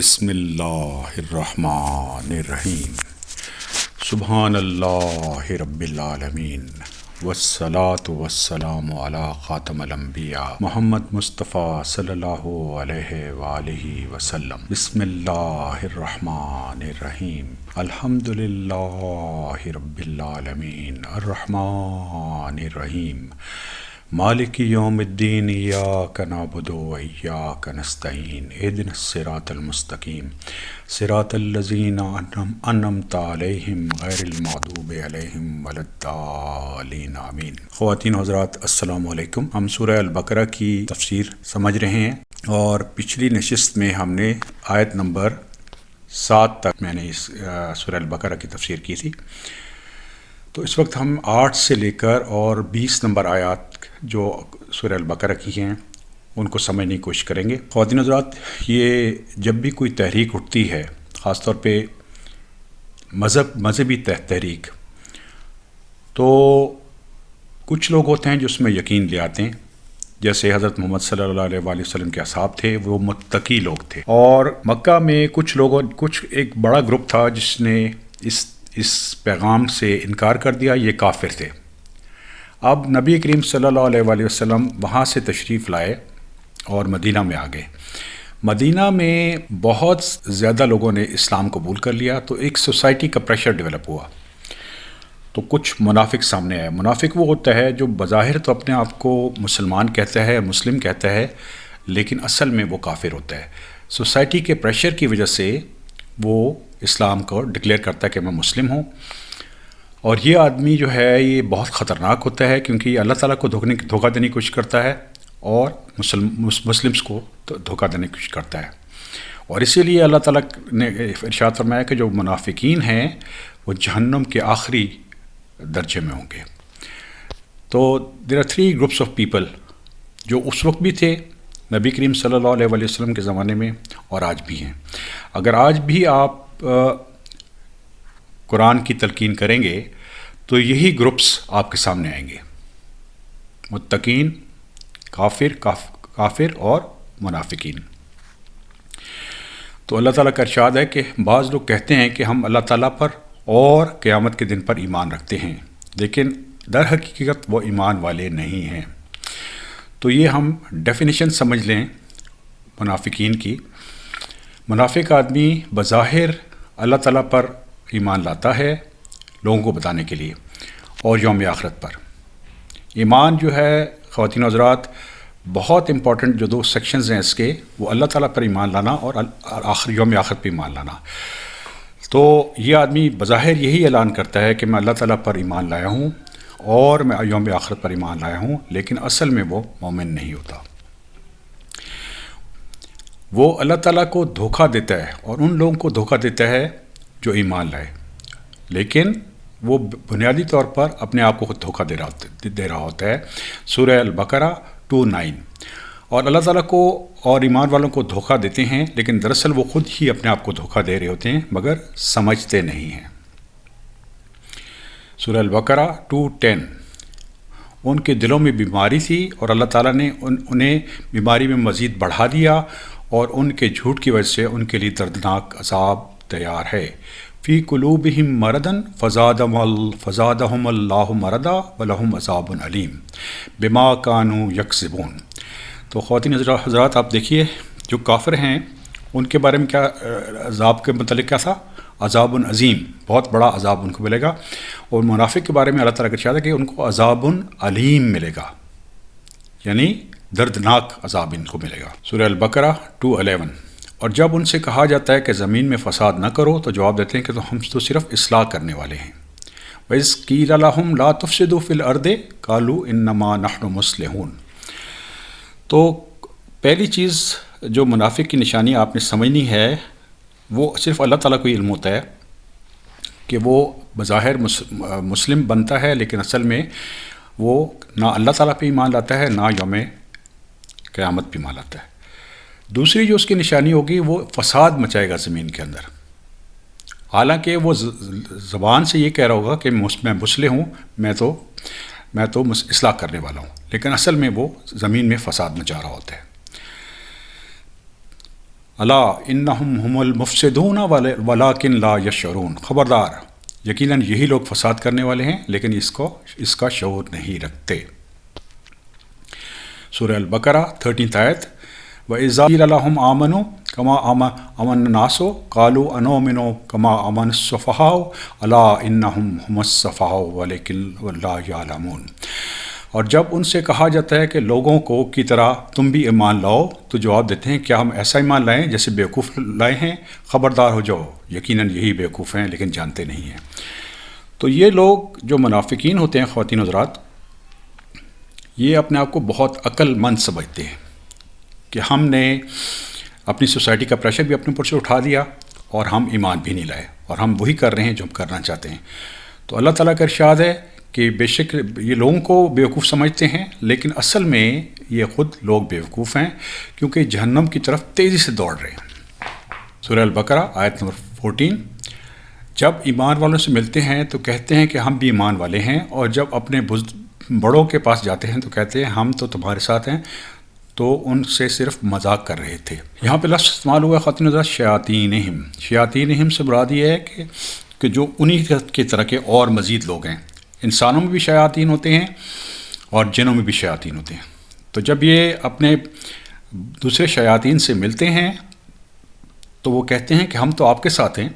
بسم اللہ الرحمن الرحیم سبحان اللہ رب العالمین والصلاة والسلام علی خاتم الانبیاء محمد مصطفیٰ صلی اللہ علیہ وآلہ وسلم۔ بسم اللہ الرحمن الرحیم الحمدللہ رب العالمین الرحمن الرحیم مالک یوم الدین ایاک نعبد و ایاک نستعین اہدنا الصراط المستقیم صراط الذین انعمت علیہم غیر المغضوب علیہم ولا الضالین آمین۔ خواتین و حضرات السلام علیکم۔ ہم سورہ البقرہ کی تفسیر سمجھ رہے ہیں اور پچھلی نشست میں ہم نے آیت نمبر 7 تک میں نے اس سورہ البقرہ کی تفسیر کی تھی۔ تو اس وقت ہم 8 سے لے کر اور 20 نمبر آیات جو سورہ البقرہ کی ہیں ان کو سمجھنے کی کوشش کریں گے۔ خواتین حضرات، یہ جب بھی کوئی تحریک اٹھتی ہے، خاص طور پہ مذہبی تحریک، تو کچھ لوگ ہوتے ہیں جو اس میں یقین لے آتے ہیں، جیسے حضرت محمد صلی اللہ علیہ وآلہ وسلم کے اصحاب تھے، وہ متقی لوگ تھے، اور مکہ میں کچھ ایک بڑا گروپ تھا جس نے اس پیغام سے انکار کر دیا، یہ کافر تھے۔ اب نبی کریم صلی اللہ علیہ وآلہ وسلم وہاں سے تشریف لائے اور مدینہ میں آ گئے۔ مدینہ میں بہت زیادہ لوگوں نے اسلام قبول کر لیا، تو ایک سوسائٹی کا پریشر ڈیولپ ہوا، تو کچھ منافق سامنے آئے۔ منافق وہ ہوتا ہے جو بظاہر تو اپنے آپ کو مسلمان کہتا ہے، مسلم کہتا ہے، لیکن اصل میں وہ کافر ہوتا ہے۔ سوسائٹی کے پریشر کی وجہ سے وہ اسلام کو ڈکلیئر کرتا ہے کہ میں مسلم ہوں، اور یہ آدمی جو ہے یہ بہت خطرناک ہوتا ہے، کیونکہ یہ اللہ تعالیٰ کو دھوکہ دینے کی کوشش کرتا ہے اور مسلمس کو دھوکہ دینے کی کوشش کرتا ہے۔ اور اسی لیے اللہ تعالیٰ نے ارشاد فرمایا کہ جو منافقین ہیں وہ جہنم کے آخری درجے میں ہوں گے۔ تو there are 3 groups of people جو اس وقت بھی تھے نبی کریم صلی اللہ علیہ وآلہ وسلم کے زمانے میں، اور آج بھی ہیں۔ اگر آج بھی آپ قرآن کی تلقین کریں گے تو یہی گروپس آپ کے سامنے آئیں گے، متقین، کافر اور منافقین۔ تو اللہ تعالیٰ کا ارشاد ہے کہ بعض لوگ کہتے ہیں کہ ہم اللہ تعالیٰ پر اور قیامت کے دن پر ایمان رکھتے ہیں، لیکن در حقیقت وہ ایمان والے نہیں ہیں۔ تو یہ ہم ڈیفینیشن سمجھ لیں منافقین کی۔ منافق آدمی بظاہر اللہ تعالیٰ پر ایمان لاتا ہے لوگوں کو بتانے کے لیے اور یوم آخرت پر۔ ایمان جو ہے خواتین و حضرات بہت امپورٹنٹ، جو 2 سیکشنز ہیں اس کے، وہ اللہ تعالیٰ پر ایمان لانا اور یوم آخرت پہ ایمان لانا۔ تو یہ آدمی بظاہر یہی اعلان کرتا ہے کہ میں اللہ تعالیٰ پر ایمان لایا ہوں اور میں یوم آخرت پر ایمان لایا ہوں، لیکن اصل میں وہ مومن نہیں ہوتا۔ وہ اللہ تعالیٰ کو دھوکہ دیتا ہے اور ان لوگوں کو دھوکہ دیتا ہے جو ایمان لائے، لیکن وہ بنیادی طور پر اپنے آپ کو خود دھوکہ دے رہا ہوتا ہے۔ سورہ البقرہ 2:9۔ اور اللہ تعالیٰ کو اور ایمان والوں کو دھوکہ دیتے ہیں، لیکن دراصل وہ خود ہی اپنے آپ کو دھوکہ دے رہے ہوتے ہیں، مگر سمجھتے نہیں ہیں۔ سورہ البقرہ 2:10۔ ان کے دلوں میں بیماری تھی اور اللہ تعالیٰ نے انہیں بیماری میں مزید بڑھا دیا، اور ان کے جھوٹ کی وجہ سے ان کے لیے دردناک عذاب تیار ہے۔ فی قلوبہم مرض فزادہم اللہ مرضا ولہم عذاب علیم بما کانوا یکذبون۔ تو خواتین حضرات آپ دیکھیے، جو کافر ہیں ان کے بارے میں کیا عذاب کے متعلق کیا تھا؟ عذاب عظیم، بہت بڑا عذاب ان کو ملے گا۔ اور منافق کے بارے میں اللہ تعالیٰ کا ارشاد ہے کہ ان کو عذاب علیم ملے گا، یعنی دردناک عذاب ان کو ملے گا۔ سورہ البقرہ 2:11۔ اور جب ان سے کہا جاتا ہے کہ زمین میں فساد نہ کرو تو جواب دیتے ہیں کہ ہم تو صرف اصلاح کرنے والے ہیں۔ وَإِذْ قِيلَ لَهُمْ لَا تُفْسِدُوا فِي الْأَرْضِ قَالُوا إِنَّمَا نَحْنُ مُصْلِحُونَ۔ تو پہلی چیز جو منافق کی نشانی آپ نے سمجھنی ہے، وہ صرف اللہ تعالیٰ کو ہی علم ہوتا ہے کہ وہ بظاہر مسلم بنتا ہے، لیکن اصل میں وہ نہ اللہ تعالیٰ پہ ایمان لاتا ہے، نہ یوم قیامت پہ ایمان لاتا ہے۔ دوسری جو اس کی نشانی ہوگی، وہ فساد مچائے گا زمین کے اندر، حالانکہ وہ زبان سے یہ کہہ رہا ہوگا کہ میں مسلم ہوں، میں تو اصلاح کرنے والا ہوں، لیکن اصل میں وہ زمین میں فساد مچا رہا ہوتا ہے۔ الا انہم هم المفسدون ولکن لا یشعرون، خبردار یقیناً یہی لوگ فساد کرنے والے ہیں لیکن اس کا شعور نہیں رکھتے۔ سورہ البقرہ 13 آیت، وَإِذَا قِيلَ لَهُمْ آمَنُوا كَمَا آمَنَ النَّاسُ قَالُوا أَنُؤْمِنُ كَمَا آمَنَ السُّفَهَاءُ أَلَا إِنَّهُمْ هُمُ السُّفَهَاءُ وَلَكِنْ لَا يَعْلَمُونَ۔ اور جب ان سے کہا جاتا ہے کہ لوگوں کو کی طرح تم بھی ایمان لاؤ، تو جواب دیتے ہیں کیا ہم ایسا ایمان لائیں جیسے بیوقوف لائے ہیں؟ خبردار ہو جاؤ، یقیناً یہی بیوقوف ہیں لیکن جانتے نہیں ہیں۔ تو یہ لوگ جو منافقین ہوتے ہیں خواتین حضرات، یہ اپنے آپ کو بہت عقل مند سمجھتے ہیں کہ ہم نے اپنی سوسائٹی کا پریشر بھی اپنے اوپر سے اٹھا دیا اور ہم ایمان بھی نہیں لائے اور ہم وہی کر رہے ہیں جو ہم کرنا چاہتے ہیں۔ تو اللہ تعالیٰ کا ارشاد ہے کہ بے شک یہ لوگوں کو بیوقوف سمجھتے ہیں لیکن اصل میں یہ خود لوگ بیوقوف ہیں، کیونکہ جہنم کی طرف تیزی سے دوڑ رہے ہیں۔ سورہ البقرہ آیت نمبر 14، جب ایمان والوں سے ملتے ہیں تو کہتے ہیں کہ ہم بھی ایمان والے ہیں، اور جب اپنے بڑوں کے پاس جاتے ہیں تو کہتے ہیں ہم تو تمہارے ساتھ ہیں، تو ان سے صرف مذاق کر رہے تھے۔ یہاں پہ لفظ استعمال ہوا خاتون حضرات شیاطینہم۔ شیاطینہم سے مراد یہ ہے کہ جو انہی کی طرح کے اور مزید لوگ ہیں۔ انسانوں میں بھی شیاطین ہوتے ہیں اور جنوں میں بھی شیاطین ہوتے ہیں۔ تو جب یہ اپنے دوسرے شیاطین سے ملتے ہیں تو وہ کہتے ہیں کہ ہم تو آپ کے ساتھ ہیں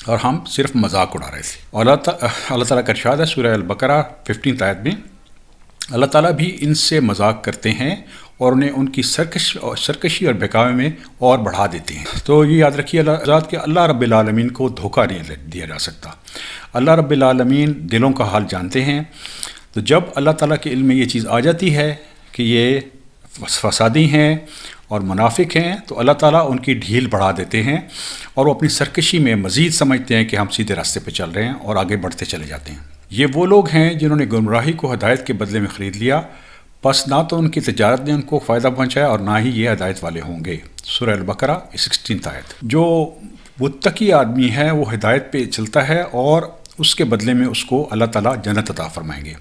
اور ہم صرف مذاق اڑا رہے تھے۔ اور اللہ تعالیٰ کا ارشاد ہے سورہ البقرہ 15 آیت میں، اللہ تعالیٰ بھی ان سے مذاق کرتے ہیں اور انہیں ان کی سرکشی اور بہکاوے میں اور بڑھا دیتے ہیں۔ تو یہ یاد رکھیے کہ اللہ رب العالمین کو دھوکہ نہیں دیا جا سکتا۔ اللہ رب العالمین دلوں کا حال جانتے ہیں۔ تو جب اللہ تعالیٰ کے علم میں یہ چیز آ جاتی ہے کہ یہ فسادی ہیں اور منافق ہیں، تو اللہ تعالیٰ ان کی ڈھیل بڑھا دیتے ہیں اور وہ اپنی سرکشی میں مزید سمجھتے ہیں کہ ہم سیدھے راستے پہ چل رہے ہیں اور آگے بڑھتے چلے جاتے ہیں۔ یہ وہ لوگ ہیں جنہوں نے گمراہی کو ہدایت کے بدلے میں خرید لیا، پس نہ تو ان کی تجارت نے ان کو فائدہ پہنچایا اور نہ ہی یہ ہدایت والے ہوں گے۔ سورہ البقرہ 16 آیت۔ جو متقی آدمی ہے وہ ہدایت پہ چلتا ہے اور اس کے بدلے میں اس کو اللہ تعالیٰ جنت عطا فرمائیں گے۔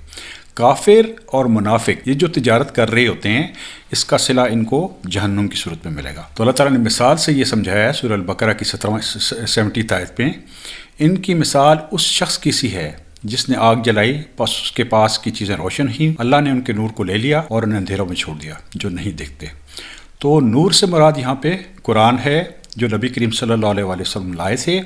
کافر اور منافق یہ جو تجارت کر رہے ہوتے ہیں، اس کا صلہ ان کو جہنم کی صورت میں ملے گا۔ تو اللہ تعالیٰ نے مثال سے یہ سمجھایا ہے سورہ البقرہ کی 70 آیت پہ، ان کی مثال اس شخص کی سی ہے جس نے آگ جلائی، پس اس کے پاس کی چیزیں روشن ہی، اللہ نے ان کے نور کو لے لیا اور انہیں اندھیروں میں چھوڑ دیا جو نہیں دیکھتے۔ تو نور سے مراد یہاں پہ قرآن ہے جو نبی کریم صلی اللہ علیہ وسلم لائے تھے،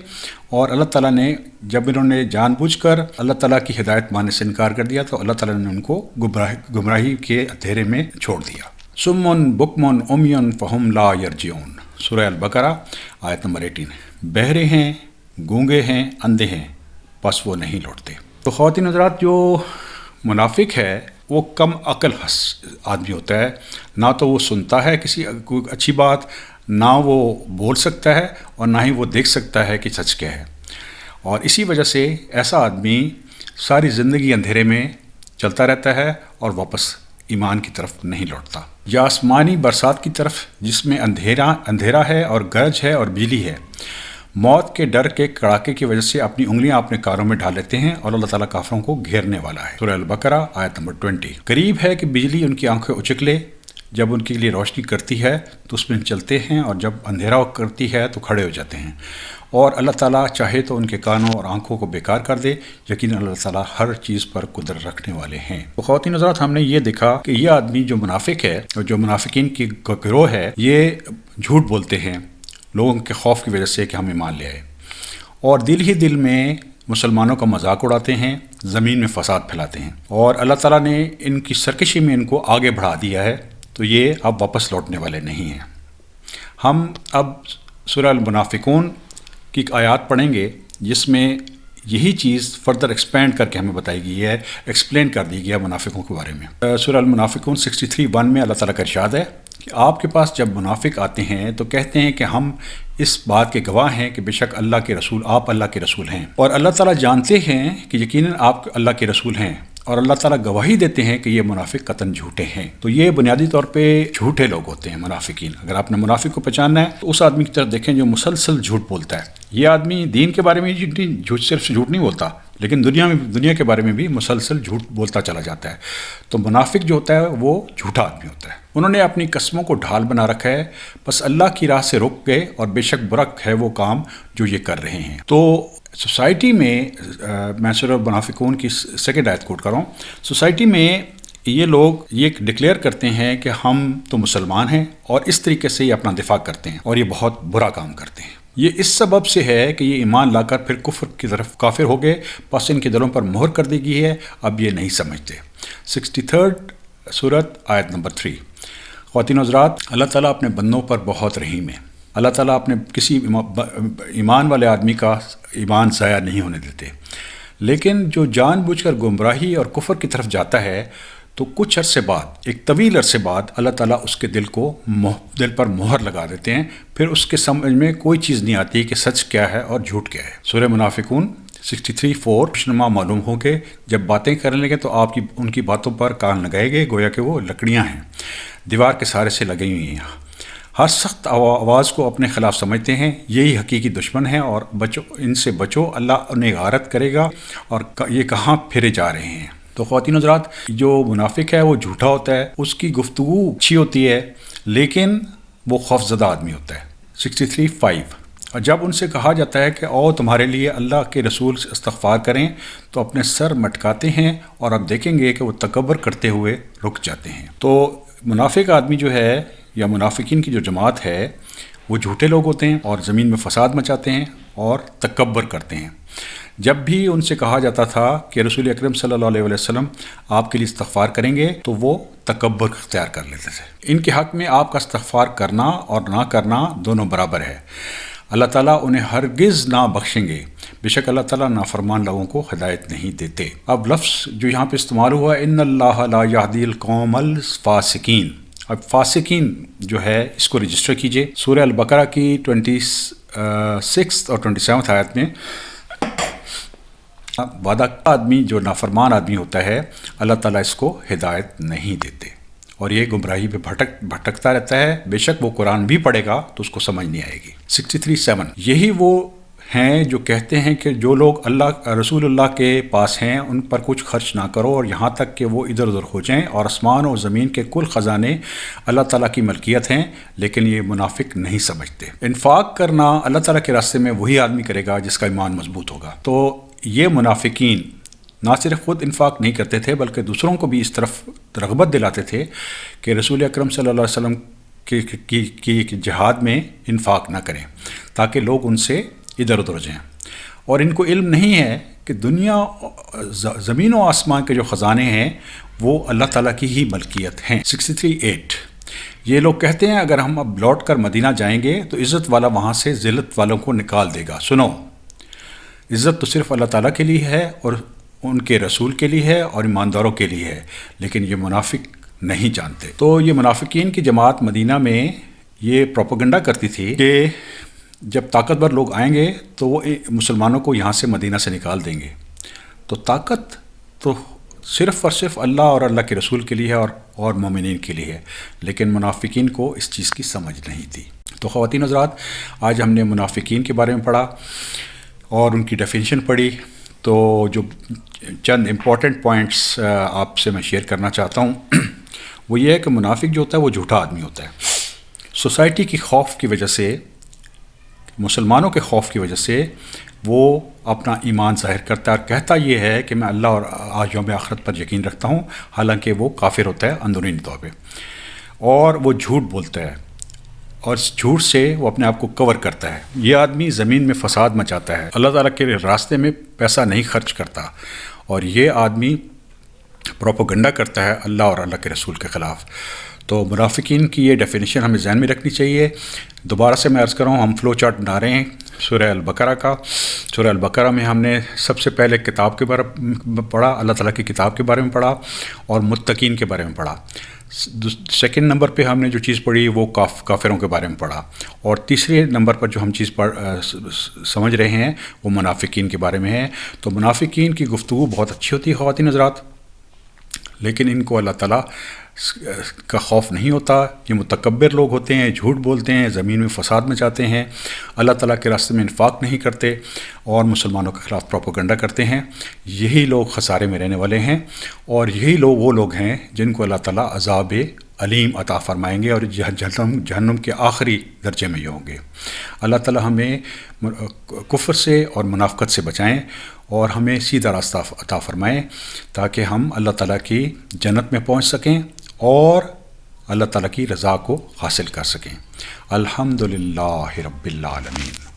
اور اللہ تعالیٰ نے جب انہوں نے جان بوجھ کر اللہ تعالیٰ کی ہدایت ماننے سے انکار کر دیا تو اللہ تعالیٰ نے ان کو گمراہی کے اندھیرے میں چھوڑ دیا۔ سمن بکمن عمیٌ فہم لا یرجعون، سورہ البقرہ آیت نمبر 18۔ بہرے ہیں، گونگے ہیں، اندھے ہیں، پس وہ نہیں لوٹتے۔ تو خواتین حضرات، جو منافق ہے وہ کم عقل آدمی ہوتا ہے، نہ تو وہ سنتا ہے کوئی اچھی بات، نہ وہ بول سکتا ہے اور نہ ہی وہ دیکھ سکتا ہے کہ سچ کیا ہے، اور اسی وجہ سے ایسا آدمی ساری زندگی اندھیرے میں چلتا رہتا ہے اور واپس ایمان کی طرف نہیں لوٹتا۔ یا آسمانی برسات کی طرف جس میں اندھیرا ہے اور گرج ہے اور بجلی ہے، موت کے ڈر کے کڑاکے کی وجہ سے اپنی انگلیاں اپنے کانوں میں ڈال لیتے ہیں اور اللہ تعالیٰ کافروں کو گھیرنے والا ہے۔ سورہ البقرہ آیت نمبر 20۔ قریب ہے کہ بجلی ان کی آنکھیں اچک لے، جب ان کے لیے روشنی کرتی ہے تو اس میں چلتے ہیں اور جب اندھیرا کرتی ہے تو کھڑے ہو جاتے ہیں، اور اللہ تعالیٰ چاہے تو ان کے کانوں اور آنکھوں کو بیکار کر دے، یقیناً اللہ تعالیٰ ہر چیز پر قدرت رکھنے والے ہیں۔ تو خواتین حضرات، ہم نے یہ دیکھا کہ یہ آدمی جو منافق ہے اور جو منافقین کی گروہ ہے، یہ جھوٹ بولتے ہیں لوگوں کے خوف کی وجہ سے کہ ہم ایمان لے آئے، اور دل ہی دل میں مسلمانوں کا مذاق اڑاتے ہیں، زمین میں فساد پھیلاتے ہیں، اور اللہ تعالیٰ نے ان کی سرکشی میں ان کو آگے بڑھا دیا ہے، تو یہ اب واپس لوٹنے والے نہیں ہیں۔ ہم اب سورہ المنافقون کی ایک آیات پڑھیں گے جس میں یہی چیز فردر ایکسپینڈ کر کے ہمیں بتائی گئی ہے، ایکسپلین کر دی گیا منافقوں کے بارے میں۔ سورہ المنافقون 63:1 میں اللہ تعالیٰ کا ارشاد ہے کہ آپ کے پاس جب منافق آتے ہیں تو کہتے ہیں کہ ہم اس بات کے گواہ ہیں کہ بے شک آپ اللہ کے رسول ہیں، اور اللہ تعالیٰ جانتے ہیں کہ یقیناً آپ اللہ کے رسول ہیں، اور اللہ تعالیٰ گواہی دیتے ہیں کہ یہ منافق قطعاً جھوٹے ہیں۔ تو یہ بنیادی طور پہ جھوٹے لوگ ہوتے ہیں منافقین۔ اگر آپ نے منافق کو پہچاننا ہے تو اس آدمی کی طرف دیکھیں جو مسلسل جھوٹ بولتا ہے۔ یہ آدمی دین کے بارے میں صرف جھوٹ نہیں بولتا، لیکن دنیا کے بارے میں بھی مسلسل جھوٹ بولتا چلا جاتا ہے۔ تو منافق جو ہوتا ہے وہ جھوٹا آدمی ہوتا ہے۔ انہوں نے اپنی قسموں کو ڈھال بنا رکھا ہے، بس اللہ کی راہ سے رک گئے، اور بے شک برا ہے وہ کام جو یہ کر رہے ہیں۔ تو سوسائٹی میں میں سورہ المنافقون کی 2 آیت کوٹ کر رہا ہوں۔ سوسائٹی میں یہ لوگ یہ ڈکلیئر کرتے ہیں کہ ہم تو مسلمان ہیں، اور اس طریقے سے یہ اپنا دفاع کرتے ہیں، اور یہ بہت برا کام کرتے ہیں۔ یہ اس سبب سے ہے کہ یہ ایمان لا کر پھر کفر کی طرف کافر ہو گئے، پس ان کے دلوں پر مہر کر دی گئی ہے، اب یہ نہیں سمجھتے۔ 63 سورت آیت نمبر 3۔ خواتین و حضرات، اللہ تعالیٰ اپنے بندوں پر بہت رحیم ہے۔ اللہ تعالیٰ اپنے کسی ایمان والے آدمی کا ایمان ضائع نہیں ہونے دیتے، لیکن جو جان بوجھ کر گمراہی اور کفر کی طرف جاتا ہے تو کچھ عرصے بعد، ایک طویل عرصے بعد، اللہ تعالیٰ اس کے دل پر مہر لگا دیتے ہیں، پھر اس کے سمجھ میں کوئی چیز نہیں آتی کہ سچ کیا ہے اور جھوٹ کیا ہے۔ سورہ منافقون 63:4 خوشنما معلوم ہو کہ جب باتیں کرنے لگے تو آپ ان کی باتوں پر کان لگائے گئے، گویا کہ وہ لکڑیاں ہیں، دیوار کے سہارے سے لگی ہوئی ہیں، ہر سخت آواز کو اپنے خلاف سمجھتے ہیں، یہی حقیقی دشمن ہیں، اور ان سے بچو، اللہ انہیں غارت کرے گا، اور یہ کہاں پھرے جا رہے ہیں۔ تو خواتین حضرات، جو منافق ہے وہ جھوٹا ہوتا ہے، اس کی گفتگو اچھی ہوتی ہے، لیکن وہ خوفزدہ آدمی ہوتا ہے۔ 63:5 اور جب ان سے کہا جاتا ہے کہ او تمہارے لیے اللہ کے رسول سے استغفار کریں تو اپنے سر مٹکاتے ہیں، اور اب دیکھیں گے کہ وہ تکبر کرتے ہوئے رک جاتے ہیں۔ تو منافق آدمی جو ہے، یا منافقین کی جو جماعت ہے، وہ جھوٹے لوگ ہوتے ہیں، اور زمین میں فساد مچاتے ہیں اور تکبر کرتے ہیں۔ جب بھی ان سے کہا جاتا تھا کہ رسول اکرم صلی اللہ علیہ وسلم آپ کے لیے استغفار کریں گے، تو وہ تکبر اختیار کر لیتے تھے۔ ان کے حق میں آپ کا استغفار کرنا اور نہ کرنا دونوں برابر ہے، اللہ تعالیٰ انہیں ہرگز نہ بخشیں گے، بے شک اللہ تعالیٰ نافرمان لوگوں کو ہدایت نہیں دیتے۔ اب لفظ جو یہاں پہ استعمال ہوا ہے، ان اللہ لا یہدی القوم الفاسقین، اب فاسقین جو ہے اس کو رجسٹر کیجئے۔ سورہ البقرہ کی 26 اور 27 آیت میں وعدہ آدمی جو نافرمان آدمی ہوتا ہے، اللہ تعالیٰ اس کو ہدایت نہیں دیتے، اور یہ گمراہی پہ بھٹکتا رہتا ہے، بے شک وہ قرآن بھی پڑھے گا تو اس کو سمجھ نہیں آئے گی۔ 63:7 یہی وہ ہیں جو کہتے ہیں کہ جو لوگ رسول اللہ کے پاس ہیں ان پر کچھ خرچ نہ کرو، اور یہاں تک کہ وہ ادھر ادھر ہو جائیں، اور آسمان اور زمین کے کل خزانے اللہ تعالیٰ کی ملکیت ہیں، لیکن یہ منافق نہیں سمجھتے۔ انفاق کرنا اللہ تعالیٰ کے راستے میں وہی آدمی کرے گا جس کا ایمان مضبوط ہوگا۔ تو یہ منافقین نہ صرف خود انفاق نہیں کرتے تھے، بلکہ دوسروں کو بھی اس طرف رغبت دلاتے تھے کہ رسول اکرم صلی اللہ علیہ وسلم کی جہاد میں انفاق نہ کریں، تاکہ لوگ ان سے ادھر ادھر جائیں، اور ان کو علم نہیں ہے کہ دنیا، زمین و آسمان کے جو خزانے ہیں وہ اللہ تعالیٰ کی ہی ملکیت ہیں۔ 63:8 یہ لوگ کہتے ہیں اگر ہم اب لوٹ کر مدینہ جائیں گے تو عزت والا وہاں سے ذلت والوں کو نکال دے گا۔ سنو، عزت تو صرف اللہ تعالیٰ کے لیے ہے، اور ان کے رسول کے لیے ہے، اور ایمانداروں کے لیے ہے، لیکن یہ منافق نہیں جانتے۔ تو یہ منافقین کی جماعت مدینہ میں یہ پروپیگنڈا کرتی تھی کہ جب طاقتور لوگ آئیں گے تو وہ مسلمانوں کو یہاں سے مدینہ سے نکال دیں گے۔ تو طاقت تو صرف اور صرف اللہ اور اللہ کے رسول کے لیے ہے، اور مومنین کے لیے ہے، لیکن منافقین کو اس چیز کی سمجھ نہیں تھی۔ تو خواتین حضرات، آج ہم نے منافقین کے بارے میں پڑھا اور ان کی ڈیفینیشن پڑھی۔ تو جو چند امپورٹنٹ پوائنٹس آپ سے میں شیئر کرنا چاہتا ہوں وہ یہ ہے کہ منافق جو ہوتا ہے وہ جھوٹا آدمی ہوتا ہے۔ سوسائٹی کی خوف کی وجہ سے، مسلمانوں کے خوف کی وجہ سے وہ اپنا ایمان ظاہر کرتا ہے، اور کہتا یہ ہے کہ میں اللہ اور یوم آخرت پر یقین رکھتا ہوں، حالانکہ وہ کافر ہوتا ہے اندرونی طور پہ، اور وہ جھوٹ بولتا ہے، اور اس جھوٹ سے وہ اپنے آپ کو کور کرتا ہے۔ یہ آدمی زمین میں فساد مچاتا ہے، اللہ تعالیٰ کے راستے میں پیسہ نہیں خرچ کرتا، اور یہ آدمی پروپیگنڈا کرتا ہے اللہ اور اللہ کے رسول کے خلاف۔ تو منافقین کی یہ ڈیفینیشن ہمیں ذہن میں رکھنی چاہیے۔ دوبارہ سے میں عرض کر رہا ہوں، ہم فلو چارٹ بنا رہے ہیں سورہ البقرہ کا۔ سورہ البقرہ میں ہم نے سب سے پہلے کتاب کے بارے میں پڑھا، اللہ تعالیٰ کی کتاب کے بارے میں پڑھا، اور متقین کے بارے میں پڑھا۔ سیکنڈ نمبر پہ ہم نے جو چیز پڑھی وہ کافروں کے بارے میں پڑھا، اور تیسرے نمبر پر جو ہم چیز سمجھ رہے ہیں وہ منافقین کے بارے میں ہے۔ تو منافقین کی گفتگو بہت اچھی ہوتی ہے خواتین حضرات، لیکن ان کو اللہ تعالیٰ کا خوف نہیں ہوتا۔ یہ متکبر لوگ ہوتے ہیں، جھوٹ بولتے ہیں، زمین میں فساد مچاتے ہیں، اللہ تعالیٰ کے راستے میں انفاق نہیں کرتے، اور مسلمانوں کے خلاف پروپیگنڈا کرتے ہیں، یہی لوگ خسارے میں رہنے والے ہیں، اور یہی لوگ وہ لوگ ہیں جن کو اللہ تعالیٰ عذاب علیم عطا فرمائیں گے، اور جہنم کے آخری درجے میں یہ ہوں گے۔ اللہ تعالیٰ ہمیں کفر سے اور منافقت سے بچائیں، اور ہمیں سیدھا راستہ عطا فرمائیں، تاکہ ہم اللہ تعالیٰ کی جنت میں پہنچ سکیں اور اللہ تعالیٰ کی رضا کو حاصل کر سکیں۔ الحمدللہ رب العالمین۔